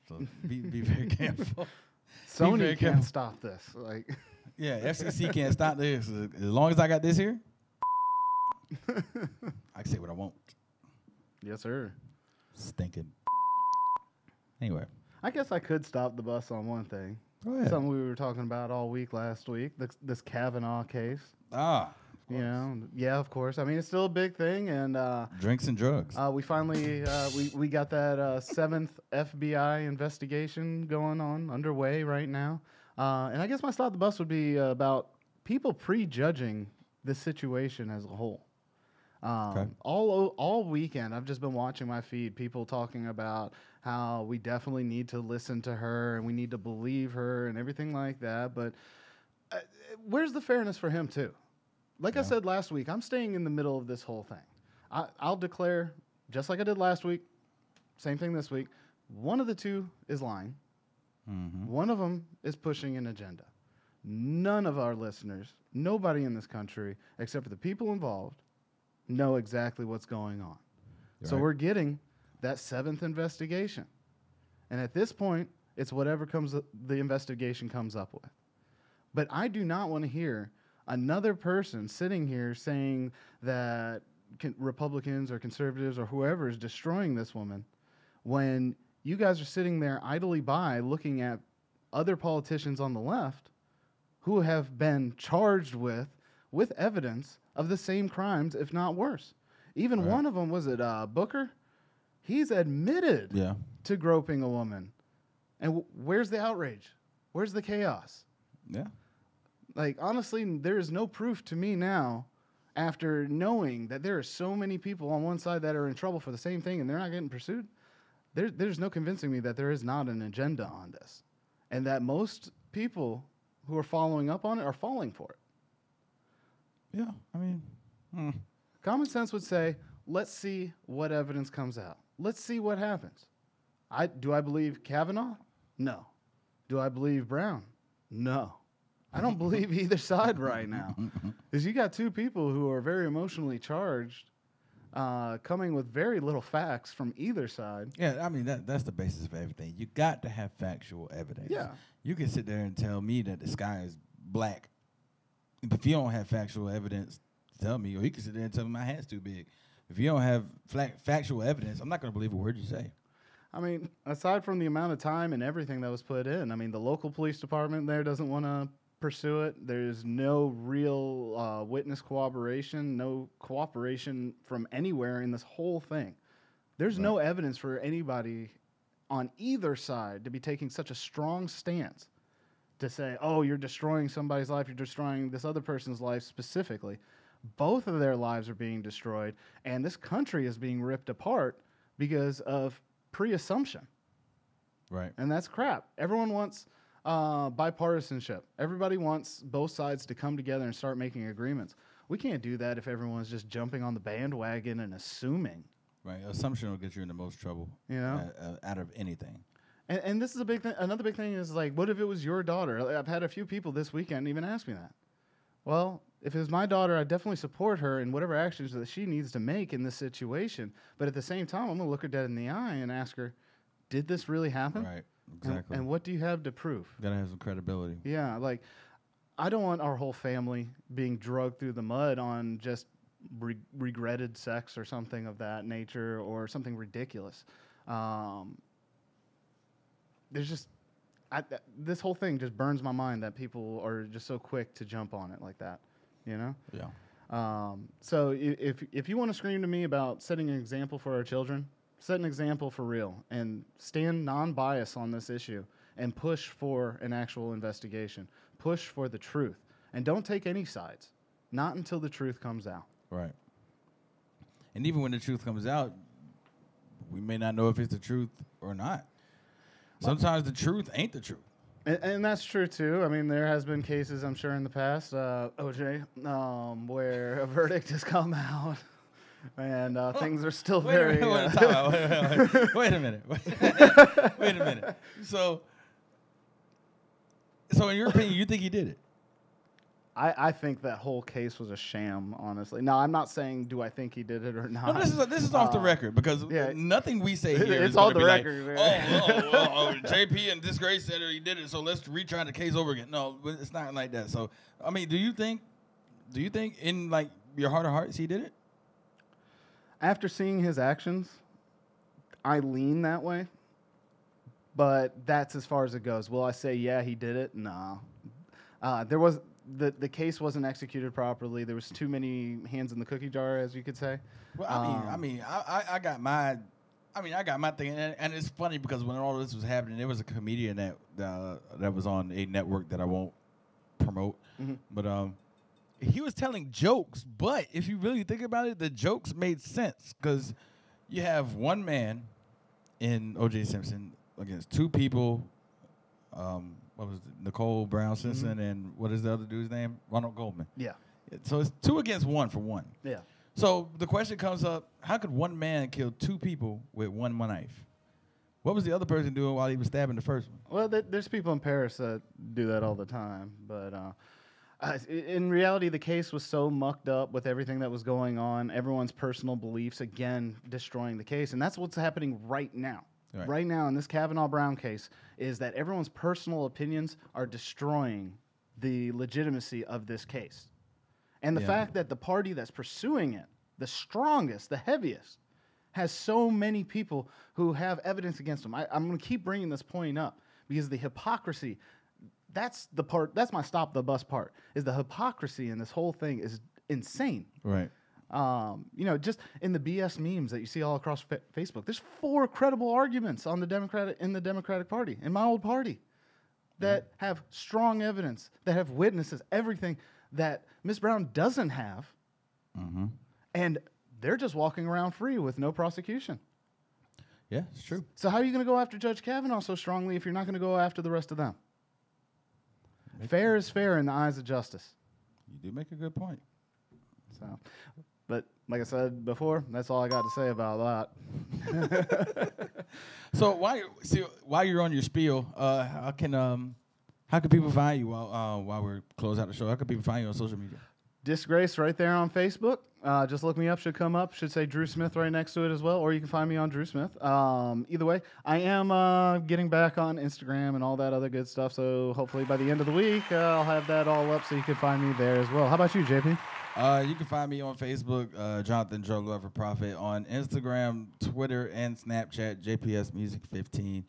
So be very careful. Sony can't stop this. Like, yeah, FCC can't stop this. As long as I got this here, I can say what I want. yes, sir. Stinking. Anyway. I guess I could stop the bus on one thing. Go ahead. Something we were talking about all week last week. This Kavanaugh case. You know, yeah, of course. I mean, it's still a big thing, and drinks and drugs. we finally we got that seventh FBI investigation going on underway right now, and I guess my stop the bus would be about people prejudging the situation as a whole. Okay. All weekend, I've just been watching my feed, people talking about how we definitely need to listen to her and we need to believe her and everything like that. But where's the fairness for him too? Like I said last week, I'm staying in the middle of this whole thing. I'll declare, just like I did last week, same thing this week, one of the two is lying. Mm-hmm. One of them is pushing an agenda. None of our listeners, nobody in this country, except for the people involved, know exactly what's going on. So we're getting that seventh investigation. And at this point, it's whatever the investigation comes up with. But I do not want to hear another person sitting here saying that Republicans or conservatives or whoever is destroying this woman when you guys are sitting there idly by looking at other politicians on the left who have been charged with evidence of the same crimes, if not worse. Even one of them, was it Booker? He's admitted to groping a woman. And where's the outrage? Where's the chaos? Yeah. Like, honestly, there is no proof to me now, after knowing that there are so many people on one side that are in trouble for the same thing and they're not getting pursued. There's no convincing me that there is not an agenda on this. And that most people who are following up on it are falling for it. Yeah, I mean, common sense would say, let's see what evidence comes out. Let's see what happens. Do I believe Kavanaugh? No. Do I believe Brown? No. I don't believe either side right now. Because you got two people who are very emotionally charged, coming with very little facts from either side. Yeah, I mean, that's the basis of everything. You got to have factual evidence. Yeah. You can sit there and tell me that the sky is black. If you don't have factual evidence to tell me, or you can sit there and tell me my hat's too big. If you don't have factual evidence, I'm not going to believe a word you say. I mean, aside from the amount of time and everything that was put in, I mean, the local police department there doesn't want to pursue it. There's no real witness cooperation, no cooperation from anywhere in this whole thing. There's no evidence for anybody on either side to be taking such a strong stance to say, oh, you're destroying somebody's life, you're destroying this other person's life specifically. Both of their lives are being destroyed, and this country is being ripped apart because of pre-assumption. Right. And that's crap. Everyone wants bipartisanship. Everybody wants both sides to come together and start making agreements. We can't do that if everyone's just jumping on the bandwagon and assuming. Right. Assumption will get you in the most trouble. You know? Out of anything. And this is a big thing. Another big thing is, like, what if it was your daughter? I've had a few people this weekend even ask me that. Well, if it was my daughter, I definitely support her in whatever actions that she needs to make in this situation. But at the same time, I'm going to look her dead in the eye and ask her, did this really happen? Right. Exactly. And what do you have to prove? You gotta have some credibility. Yeah, like, I don't want our whole family being drugged through the mud on just regretted sex or something of that nature or something ridiculous. there's just this whole thing just burns my mind that people are just so quick to jump on it like that, you know? Yeah. So if you want to scream to me about setting an example for our children, set an example for real and stand non-biased on this issue and push for an actual investigation. Push for the truth. And don't take any sides. Not until the truth comes out. Right. And even when the truth comes out, we may not know if it's the truth or not. Sometimes the truth ain't the truth. And that's true, too. I mean, there has been cases, I'm sure, in the past, OJ, where a verdict has come out and things are still very... Wait a minute. Wait a minute. So in your opinion, you think he did it? I think that whole case was a sham, honestly. Now, I'm not saying do I think he did it or not. No, this is off the record because nothing we say here it's is all gonna the be record. like, JP and Disgrace said he did it, so let's retry the case over again. No, it's not like that. So, I mean, do you think in like your heart of hearts he did it? After seeing his actions, I lean that way. But that's as far as it goes. Will I say, yeah, he did it? No. There was... The case wasn't executed properly. There was too many hands in the cookie jar, as you could say. Well, I got my thing, and it's funny because when all this was happening, there was a comedian that was on a network that I won't promote, but he was telling jokes. But if you really think about it, the jokes made sense because you have one man in O.J. Simpson against two people. What was it? Nicole Brown Simpson and what is the other dude's name? Ronald Goldman. Yeah. So it's 2 against 1 for one. Yeah. So the question comes up, how could one man kill 2 people with one knife? What was the other person doing while he was stabbing the first one? Well, there's people in Paris that do that all the time. But in reality, the case was so mucked up with everything that was going on, everyone's personal beliefs, again, destroying the case. And that's what's happening right now. Right now in this Kavanaugh Brown case is that everyone's personal opinions are destroying the legitimacy of this case. And the fact that the party that's pursuing it, the strongest, the heaviest, has so many people who have evidence against them. I'm going to keep bringing this point up because the hypocrisy, that's my stop the bus part, is the hypocrisy in this whole thing is insane. Right. Just in the BS memes that you see all across Facebook, there's 4 credible arguments in the Democratic Party, in my old party, that have strong evidence, that have witnesses, everything that Ms. Brown doesn't have, and they're just walking around free with no prosecution. Yeah, it's true. So how are you going to go after Judge Kavanaugh so strongly if you're not going to go after the rest of them? Fair is fair in the eyes of justice. You do make a good point. So... But like I said before, that's all I got to say about that. So while you're on your spiel, how can people find you while we're close out the show? How can people find you on social media? Disgrace right there on Facebook. Just look me up. Should come up. Should say Drew Smith right next to it as well. Or you can find me on Drew Smith. Either way, I am getting back on Instagram and all that other good stuff. So hopefully by the end of the week, I'll have that all up so you can find me there as well. How about you, JP? You can find me on Facebook, Jonathan Drug Lover Prophet, on Instagram, Twitter, and Snapchat, JPS Music 15.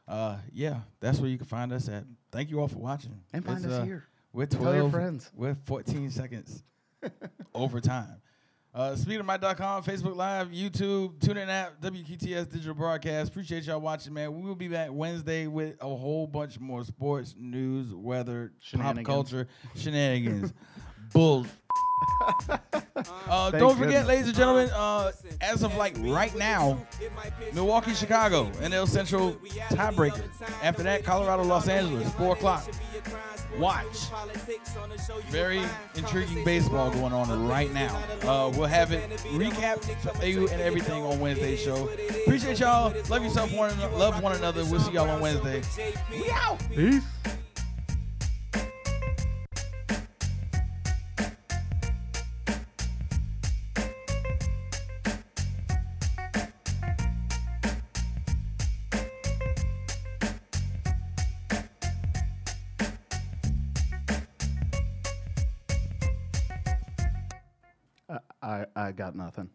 That's where you can find us at. Thank you all for watching. And find us here. We're 12. Tell your friends. We're 14 seconds over time. SpeedofMic.com, Facebook Live, YouTube, TuneIn app, WQTS Digital Broadcast. Appreciate y'all watching, man. We will be back Wednesday with a whole bunch more sports, news, weather, pop culture, shenanigans. Bull. Don't forget, ladies and gentlemen, as of like right now, Milwaukee, Chicago, NL Central tiebreaker. After that, Colorado, Los Angeles, 4 o'clock. Watch. Very intriguing baseball going on right now. We'll have it recap for you and everything on Wednesday's show. Appreciate y'all. Love yourself, love one another. We'll see y'all on Wednesday. We out. Peace. I got nothing.